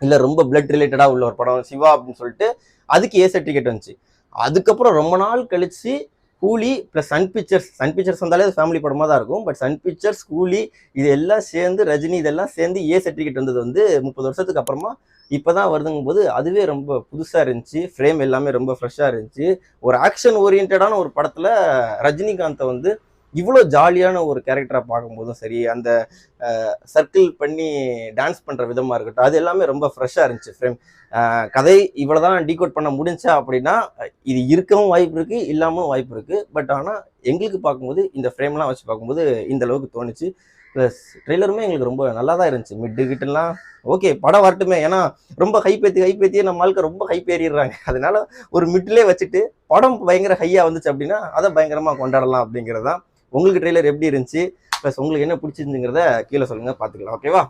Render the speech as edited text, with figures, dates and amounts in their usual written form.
இல்லை ரொம்ப பிளட் ரிலேட்டடாக உள்ள ஒரு படம் சிவா அப்படின்னு சொல்லிட்டு அதுக்கு ஏ சர்டிஃபிகேட் வந்துச்சு. அதுக்கப்புறம் ரொம்ப நாள் கழிச்சு கூலி ப்ளஸ் சன் பிக்சர்ஸ் வந்தாலே அது ஃபேமிலி படமாக தான் இருக்கும். பட் சன் பிக்சர்ஸ், கூலி இது எல்லாம் சேர்ந்து, ரஜினி இதெல்லாம் சேர்ந்து ஏ சர்டிஃபிகேட் வந்தது வந்து 30 வருஷத்துக்கு அப்புறமா இப்போ தான் வருதுங்கும் போது அதுவே ரொம்ப புதுசாக இருந்துச்சு. ஃப்ரேம் எல்லாமே ரொம்ப ஃப்ரெஷ்ஷாக இருந்துச்சு. ஒரு ஆக்ஷன் ஓரியன்டான ஒரு படத்தில் ரஜினிகாந்தை வந்து இவ்வளோ ஜாலியான ஒரு கேரக்டராக பார்க்கும்போதும் சரி, அந்த சர்க்கிள் பண்ணி டான்ஸ் பண்ணுற விதமாக இருக்கட்டும், அது எல்லாமே ரொம்ப ஃப்ரெஷ்ஷாக இருந்துச்சு. ஃப்ரேம் கதை இவ்வளோதான் டீகோட் பண்ண முடிஞ்சா அப்படின்னா இது இருக்கவும் வாய்ப்பு இருக்குது, இல்லாமலும் வாய்ப்பு இருக்குது. பட் ஆனால் எங்களுக்கு பார்க்கும்போது இந்த ஃப்ரேம்லாம் வச்சு பார்க்கும்போது இந்த அளவுக்கு தோணுச்சு. ப்ளஸ் ட்ரெய்லருமே எங்களுக்கு ரொம்ப நல்லா தான் இருந்துச்சு. மிட்டு கிட்டலாம் ஓகே படம் வரட்டுமே, ஏன்னா ரொம்ப ஹைப்பேத்தியே நம்ம ஆளுக்கு ரொம்ப ஹைப் ஏறிடுறாங்க. அதனால ஒரு மிட்லேயே வச்சுட்டு படம் பயங்கர ஹையாக வந்துச்சு அப்படின்னா அதை பயங்கரமாக கொண்டாடலாம் அப்படிங்கிறது தான். உங்களுக்கு ட்ரெய்லர் எப்படி இருந்துச்சு, ப்ளஸ் உங்களுக்கு என்ன பிடிச்சிருந்துங்கிறத கீழே சொல்லுங்கள், பார்த்துக்கலாம். ஓகேவா?